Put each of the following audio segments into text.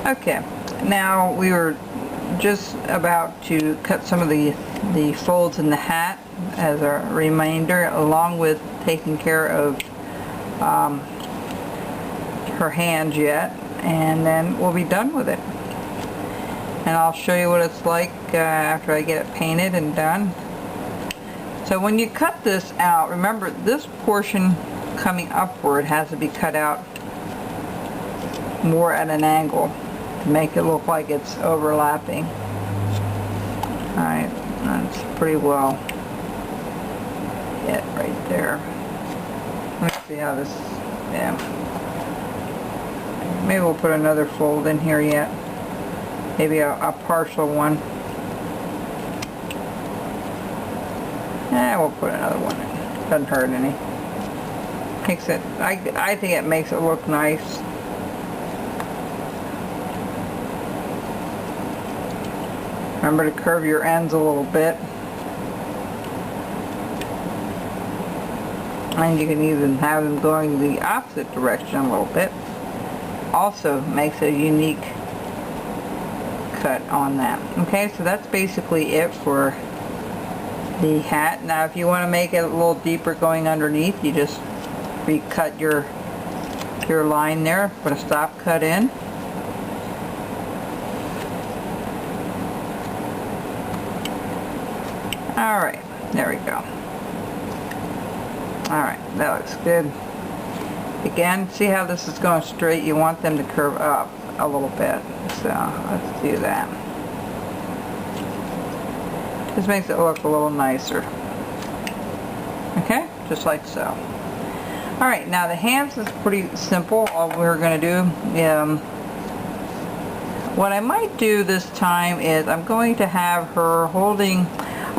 Okay, now we were just about to cut some of the folds in the hat as a reminder, along with taking care of her hands yet, and then we'll be done with it. And I'll show you what it's like after I get it painted and done. So when you cut this out, remember this portion coming upward has to be cut out more at an angle to make it look like it's overlapping. Alright, that's pretty well hit right there. Let's see how this, yeah. Maybe we'll put another fold in here yet. Maybe a partial one. We'll put another one in. Doesn't hurt any. Makes it, I think it makes it look nice. Remember to curve your ends a little bit. And you can even have them going the opposite direction a little bit. Also makes a unique cut on that. Okay, so that's basically it for the hat. Now if you want to make it a little deeper going underneath, you just recut your line there, put a stop cut in. Alright, there we go. Alright, that looks good. Again, see how this is going straight? You want them to curve up a little bit. So let's do that. This makes it look a little nicer. Okay, just like so. Alright, now the hands is pretty simple. All we're going to do, what I might do this time is I'm going to have her holding,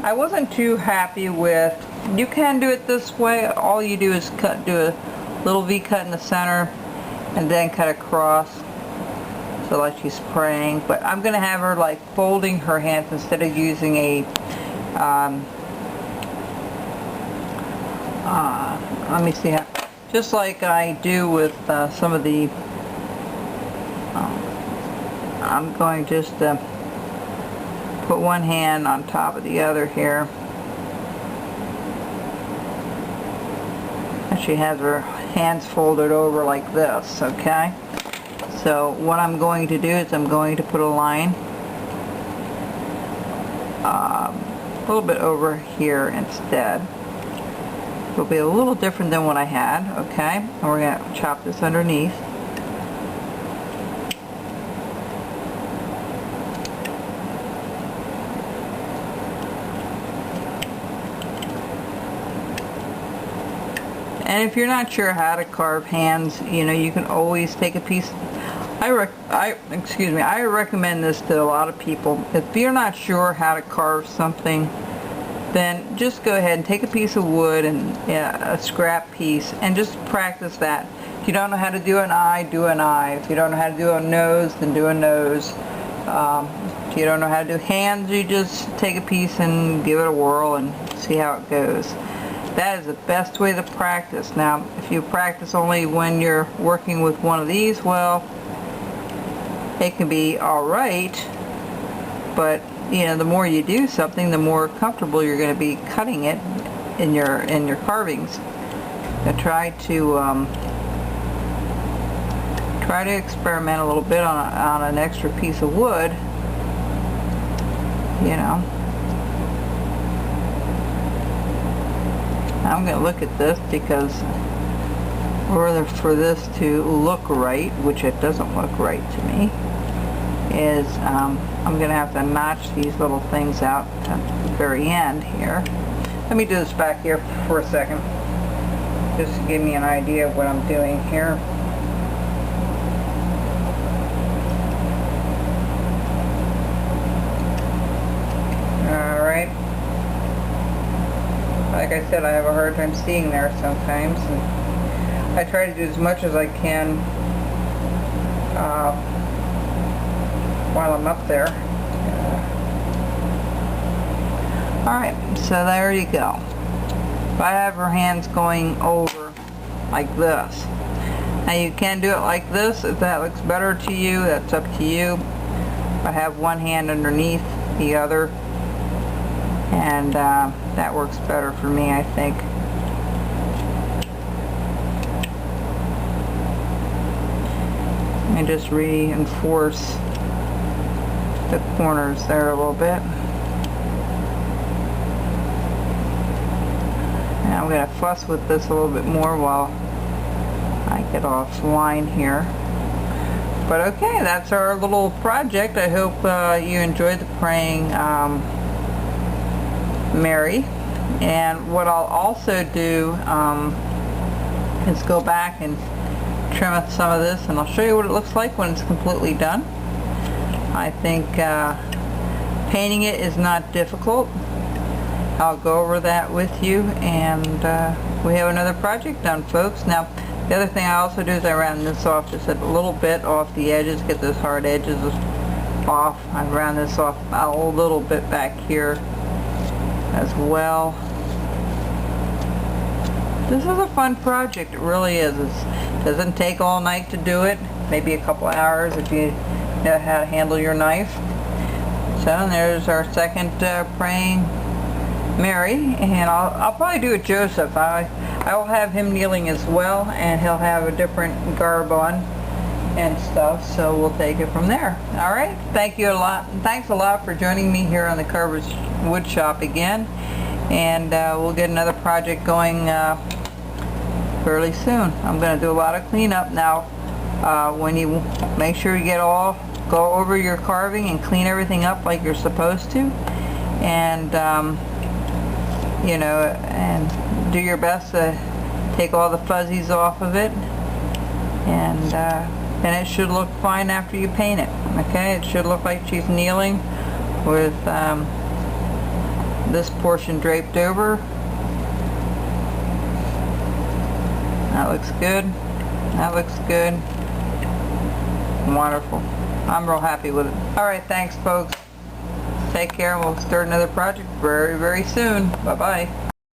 I wasn't too happy with, you can do it this way. All you do is do a little V cut in the center and then cut across, so like she's praying. But I'm going to have her like folding her hands instead of using a let me see how, just like I do with some of the I'm going just to put one hand on top of the other here, and she has her hands folded over like this. Okay, so what I'm going to do is I'm going to put a line a little bit over here instead. It'll be a little different than what I had. Okay, and we're going to chop this underneath. And if you're not sure how to carve hands, you know, you can always take a piece. I recommend this to a lot of people. If you're not sure how to carve something, then just go ahead and take a piece of wood and a scrap piece and just practice that. If you don't know how to do an eye, do an eye. If you don't know how to do a nose, then do a nose. If you don't know how to do hands, you just take a piece and give it a whirl and see how it goes. That is the best way to practice. Now, if you practice only when you're working with one of these, well, it can be alright, but you know, the more you do something, the more comfortable you're going to be cutting it in your carvings. And try to experiment a little bit on an extra piece of wood, you know. I'm going to look at this because for this to look right, which it doesn't look right to me, is I'm going to have to notch these little things out at the very end here. Let me do this back here for a second, just to give me an idea of what I'm doing here. Alright. Like I said, I have a hard time seeing there sometimes, and I try to do as much as I can while I'm up there. Alright, so there you go. If I have her hands going over like this, Now you can do it like this if that looks better to you. That's up to you. I have one hand underneath the other, and that works better for me, I think. And just reinforce the corners there a little bit. Now I'm going to fuss with this a little bit more while I get offline here. But okay, that's our little project. I hope you enjoyed the praying Mary. And what I'll also do is go back and trim some of this, and I'll show you what it looks like when it's completely done. I think painting it is not difficult. I'll go over that with you, and we have another project done, folks. Now, the other thing I also do is I round this off just a little bit off the edges, get those hard edges off. I round this off a little bit back here as well. This is a fun project, it really is. It doesn't take all night to do it, maybe a couple hours if you know how to handle your knife. So there's our second praying Mary, and I'll probably do a Joseph. I will have him kneeling as well, and he'll have a different garb on and stuff, so we'll take it from there. Alright, thank you a lot, and thanks a lot for joining me here on the Carver's Woodshop again, and we'll get another project going fairly soon. I'm going to do a lot of cleanup now. When you make sure you go over your carving and clean everything up like you're supposed to, and you know, and do your best to take all the fuzzies off of it, and it should look fine after you paint it. Okay, it should look like she's kneeling with this portion draped over. That looks good. That looks good. Wonderful. I'm real happy with it. Alright, thanks folks. Take care, and we'll start another project very, very soon. Bye-bye.